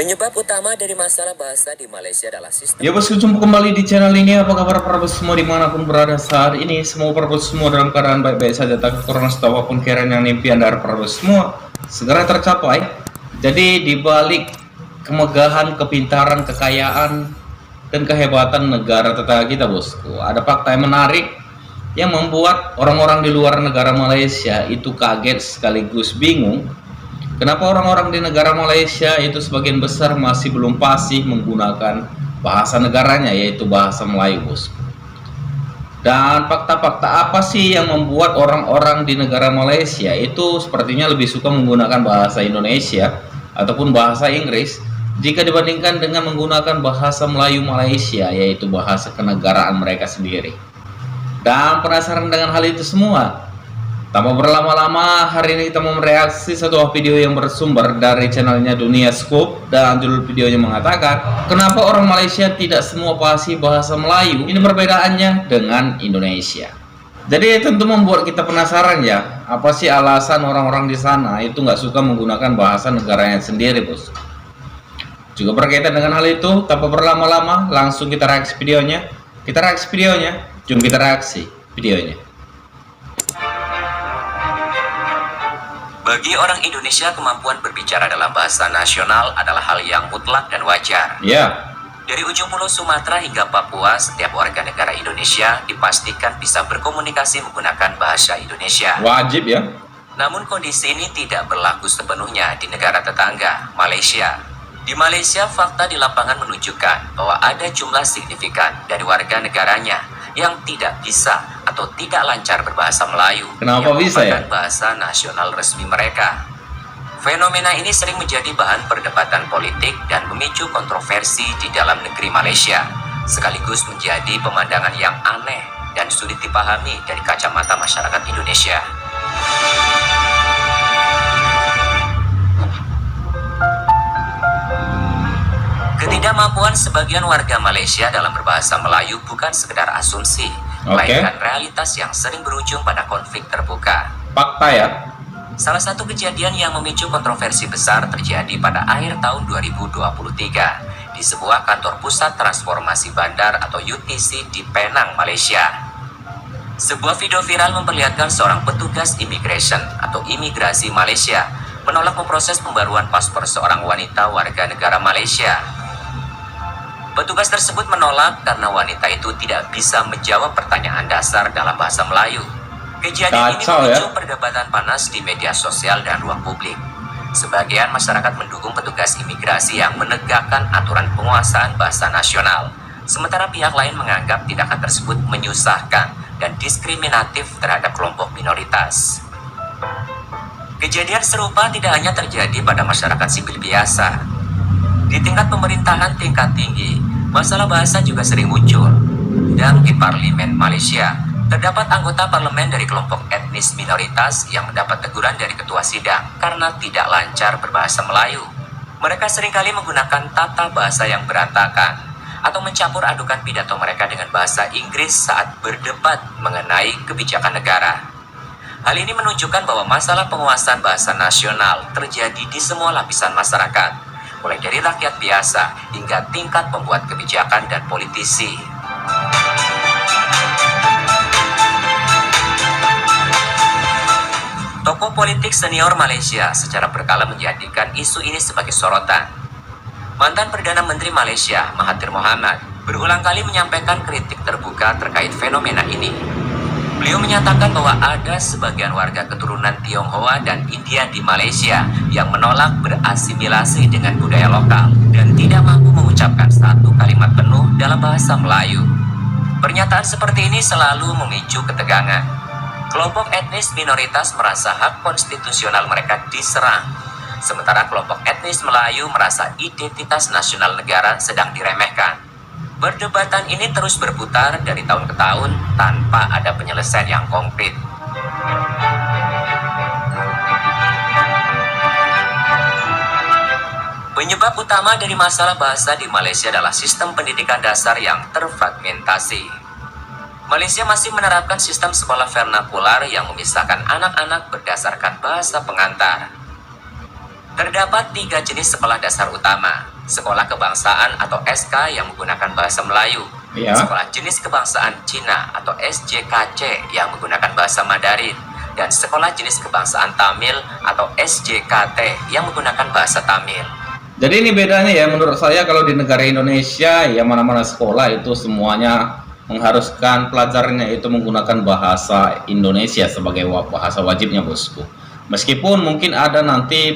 Penyebab utama dari masalah bahasa di Malaysia adalah sistem. Ya bosku, jumpa kembali di channel ini. Apa kabar para bos semua dimanapun berada saat ini? Semua para bos semua dalam keadaan baik-baik saja, tak kurang atau apapun kiranya yang impian dari para bos semua segera tercapai. Jadi dibalik kemegahan, kepintaran, kekayaan, dan kehebatan negara tetangga kita bosku, ada fakta yang menarik yang membuat orang-orang di luar negara Malaysia itu kaget sekaligus bingung. Kenapa orang-orang di negara Malaysia itu sebagian besar masih belum fasih menggunakan bahasa negaranya, yaitu bahasa Melayu, bos. Dan fakta-fakta apa sih yang membuat orang-orang di negara Malaysia itu sepertinya lebih suka menggunakan bahasa Indonesia ataupun bahasa Inggris jika dibandingkan dengan menggunakan bahasa Melayu Malaysia, yaitu bahasa kenegaraan mereka sendiri. Dan penasaran dengan hal itu semua? Tanpa berlama-lama, hari ini kita mau mereaksi satu video yang bersumber dari channelnya Dunia Scoop, dan judul videonya mengatakan kenapa orang Malaysia tidak semua fasih bahasa Melayu. Ini perbedaannya dengan Indonesia. Jadi tentu membuat kita penasaran ya, apa sih alasan orang-orang di sana itu nggak suka menggunakan bahasa negaranya sendiri, bos. Juga berkaitan dengan hal itu, tanpa berlama-lama langsung kita reaksi videonya. Jom kita reaksi videonya. Bagi orang Indonesia, kemampuan berbicara dalam bahasa nasional adalah hal yang mutlak dan wajar. Ya. Dari ujung pulau Sumatera hingga Papua, setiap warga negara Indonesia dipastikan bisa berkomunikasi menggunakan bahasa Indonesia. Wajib ya. Namun kondisi ini tidak berlaku sepenuhnya di negara tetangga, Malaysia. Di Malaysia, fakta di lapangan menunjukkan bahwa ada jumlah signifikan dari warga negaranya yang tidak bisa atau tidak lancar berbahasa Melayu. Kenapa bisa ya? Bahasa nasional resmi mereka. Fenomena ini sering menjadi bahan perdebatan politik dan memicu kontroversi di dalam negeri Malaysia, sekaligus menjadi pemandangan yang aneh dan sulit dipahami dari kacamata masyarakat Indonesia. Ketidakmampuan sebagian warga Malaysia dalam berbahasa Melayu bukan sekedar asumsi, melainkan realitas yang sering berujung pada konflik terbuka. Fakta ya. Salah satu kejadian yang memicu kontroversi besar terjadi pada akhir tahun 2023 di sebuah kantor pusat transformasi bandar atau UTC di Penang, Malaysia. Sebuah video viral memperlihatkan seorang petugas immigration atau imigrasi Malaysia menolak memproses pembaruan paspor seorang wanita warga negara Malaysia. Petugas tersebut menolak karena wanita itu tidak bisa menjawab pertanyaan dasar dalam bahasa Melayu. Kejadian ini memicu perdebatan panas di media sosial dan ruang publik. Sebagian masyarakat mendukung petugas imigrasi yang menegakkan aturan penguasaan bahasa nasional, sementara pihak lain menganggap tindakan tersebut menyusahkan dan diskriminatif terhadap kelompok minoritas. Kejadian serupa tidak hanya terjadi pada masyarakat sipil biasa. Di tingkat pemerintahan tingkat tinggi, masalah bahasa juga sering muncul. Dan di Parlimen Malaysia, terdapat anggota parlemen dari kelompok etnis minoritas yang mendapat teguran dari ketua sidang karena tidak lancar berbahasa Melayu. Mereka seringkali menggunakan tata bahasa yang berantakan atau mencampur adukan pidato mereka dengan bahasa Inggris saat berdebat mengenai kebijakan negara. Hal ini menunjukkan bahwa masalah penguasaan bahasa nasional terjadi di semua lapisan masyarakat, mulai dari rakyat biasa hingga tingkat pembuat kebijakan dan politisi. Tokoh politik senior Malaysia secara berkala menjadikan isu ini sebagai sorotan. Mantan Perdana Menteri Malaysia, Mahathir Mohamad, berulang kali menyampaikan kritik terbuka terkait fenomena ini. Beliau menyatakan bahwa ada sebagian warga keturunan Tionghoa dan India di Malaysia yang menolak berasimilasi dengan budaya lokal dan tidak mampu mengucapkan satu kalimat penuh dalam bahasa Melayu. Pernyataan seperti ini selalu memicu ketegangan. Kelompok etnis minoritas merasa hak konstitusional mereka diserang, sementara kelompok etnis Melayu merasa identitas nasional negara sedang diremehkan. Perdebatan ini terus berputar dari tahun ke tahun tanpa ada penyelesaian yang konkret. Penyebab utama dari masalah bahasa di Malaysia adalah sistem pendidikan dasar yang terfragmentasi. Malaysia masih menerapkan sistem sekolah vernakular yang memisahkan anak-anak berdasarkan bahasa pengantar. Terdapat 3 jenis sekolah dasar utama, sekolah kebangsaan atau SK yang menggunakan bahasa Melayu, Ya. sekolah jenis kebangsaan Cina atau SJKC yang menggunakan bahasa Mandarin, dan sekolah jenis kebangsaan Tamil atau SJKT yang menggunakan bahasa Tamil. Jadi ini bedanya ya menurut saya, kalau di negara Indonesia ya mana-mana sekolah itu semuanya mengharuskan pelajarannya itu menggunakan bahasa Indonesia sebagai bahasa wajibnya, bosku. Meskipun mungkin ada nanti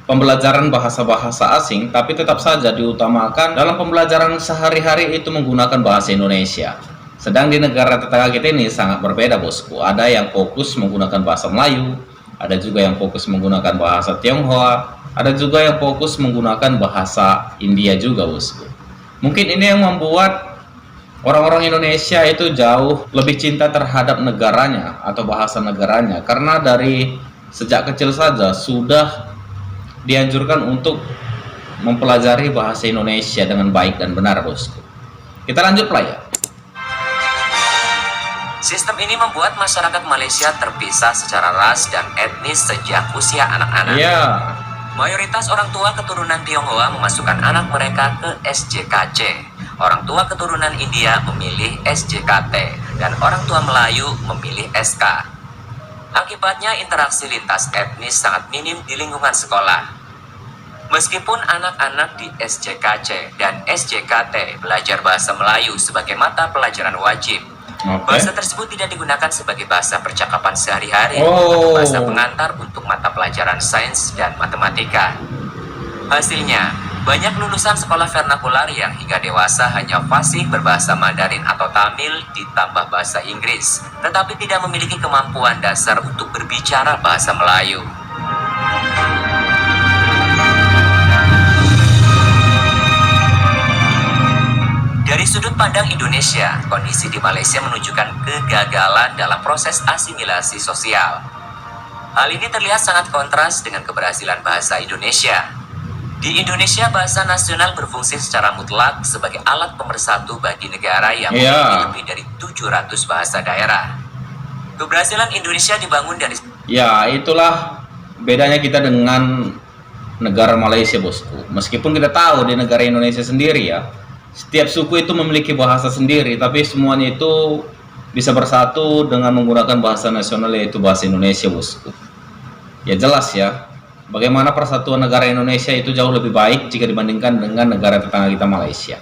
pembelajaran bahasa-bahasa asing, tapi tetap saja diutamakan dalam pembelajaran sehari-hari itu menggunakan bahasa Indonesia. Sedang di negara tetangga kita ini sangat berbeda, bosku. Ada yang fokus menggunakan bahasa Melayu, ada juga yang fokus menggunakan bahasa Tionghoa, ada juga yang fokus menggunakan bahasa India juga, bosku. Mungkin ini yang membuat orang-orang Indonesia itu jauh lebih cinta terhadap negaranya atau bahasa negaranya, karena dari sejak kecil saja sudah dianjurkan untuk mempelajari bahasa Indonesia dengan baik dan benar, bosku. Kita lanjut lah ya. Sistem ini membuat masyarakat Malaysia terpisah secara ras dan etnis sejak usia anak-anak. Iya. Mayoritas orang tua keturunan Tionghoa memasukkan anak mereka ke SJKC. Orang tua keturunan India memilih SJKT, dan orang tua Melayu memilih SK. Akibatnya interaksi lintas etnis sangat minim di lingkungan sekolah. Meskipun anak-anak di SJKC dan SJKT belajar bahasa Melayu sebagai mata pelajaran wajib, bahasa tersebut tidak digunakan sebagai bahasa percakapan sehari-hari atau bahasa pengantar untuk mata pelajaran sains dan matematika. Hasilnya, banyak lulusan sekolah vernakular yang hingga dewasa hanya fasih berbahasa Mandarin atau Tamil ditambah bahasa Inggris, tetapi tidak memiliki kemampuan dasar untuk berbicara bahasa Melayu. Dari sudut pandang Indonesia, kondisi di Malaysia menunjukkan kegagalan dalam proses asimilasi sosial. Hal ini terlihat sangat kontras dengan keberhasilan bahasa Indonesia. Di Indonesia, bahasa nasional berfungsi secara mutlak sebagai alat pemersatu bagi negara yang memiliki lebih dari 700 bahasa daerah. Keberhasilan Indonesia dibangun dari... Ya, itulah bedanya kita dengan negara Malaysia, bosku. Meskipun kita tahu di negara Indonesia sendiri ya, setiap suku itu memiliki bahasa sendiri, tapi semuanya itu bisa bersatu dengan menggunakan bahasa nasional, yaitu bahasa Indonesia, bosku. Ya jelas ya, bagaimana persatuan negara Indonesia itu jauh lebih baik jika dibandingkan dengan negara tetangga kita, Malaysia.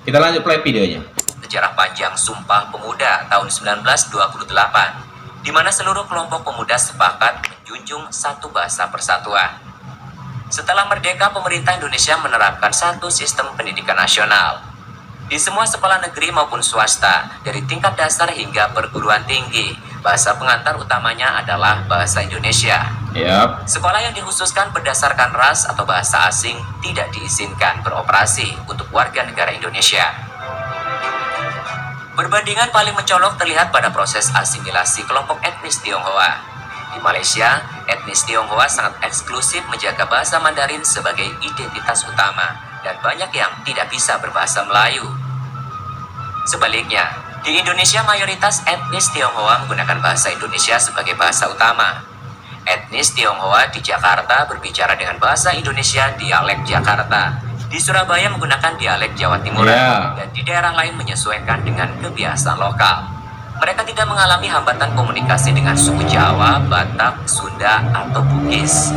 Kita lanjut play videonya. Sejarah panjang Sumpah Pemuda tahun 1928, di mana seluruh kelompok pemuda sepakat menjunjung satu bahasa persatuan. Setelah merdeka, pemerintah Indonesia menerapkan satu sistem pendidikan nasional. Di semua sekolah negeri maupun swasta, dari tingkat dasar hingga perguruan tinggi, bahasa pengantar utamanya adalah bahasa Indonesia. Yap. Sekolah yang dikhususkan berdasarkan ras atau bahasa asing tidak diizinkan beroperasi untuk warga negara Indonesia. Perbandingan paling mencolok terlihat pada proses asimilasi kelompok etnis Tionghoa. Di Malaysia, etnis Tionghoa sangat eksklusif menjaga bahasa Mandarin sebagai identitas utama, dan banyak yang tidak bisa berbahasa Melayu. Sebaliknya, di Indonesia mayoritas etnis Tionghoa menggunakan bahasa Indonesia sebagai bahasa utama. Etnis Tionghoa di Jakarta berbicara dengan bahasa Indonesia dialek Jakarta. Di Surabaya menggunakan dialek Jawa Timuran, dan di daerah lain menyesuaikan dengan kebiasaan lokal. Mereka tidak mengalami hambatan komunikasi dengan suku Jawa, Batak, Sunda, atau Bugis.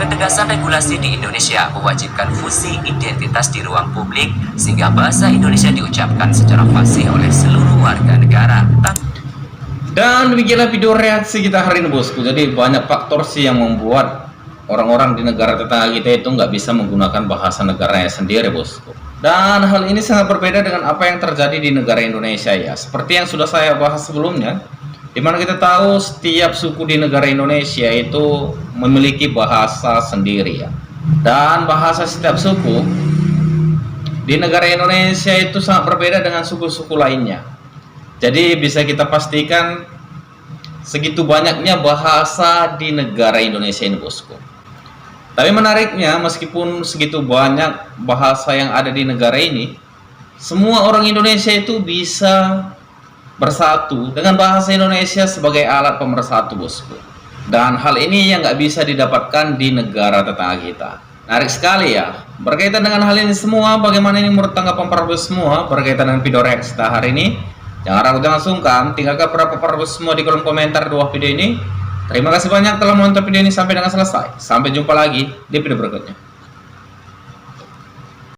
Ketegasan regulasi di Indonesia mewajibkan fusi identitas di ruang publik sehingga bahasa Indonesia diucapkan secara fasih oleh seluruh warga negara. Dan demikianlah video reaksi kita hari ini, bosku. Jadi banyak faktor sih yang membuat orang-orang di negara tetangga kita itu nggak bisa menggunakan bahasa negaranya sendiri, bosku. Dan hal ini sangat berbeda dengan apa yang terjadi di negara Indonesia ya. Seperti yang sudah saya bahas sebelumnya, dimana kita tahu setiap suku di negara Indonesia itu memiliki bahasa sendiri ya. Dan bahasa setiap suku di negara Indonesia itu sangat berbeda dengan suku-suku lainnya. Jadi bisa kita pastikan segitu banyaknya bahasa di negara Indonesia ini, bosku. Tapi menariknya, meskipun segitu banyak bahasa yang ada di negara ini, semua orang Indonesia itu bisa bersatu dengan bahasa Indonesia sebagai alat pemersatu, bosku. Dan hal ini yang nggak bisa didapatkan di negara tetangga kita. Menarik sekali ya, Berkaitan dengan hal ini semua, bagaimana ini menurut tanggapan para bos semua berkaitan dengan video reaksi kita hari ini? Jangan ragu, jangan sungkan, tinggalkan berapa para bos semua di kolom komentar di bawah video ini. Terima kasih banyak telah menonton video ini sampai dengan selesai. Sampai jumpa lagi di video berikutnya.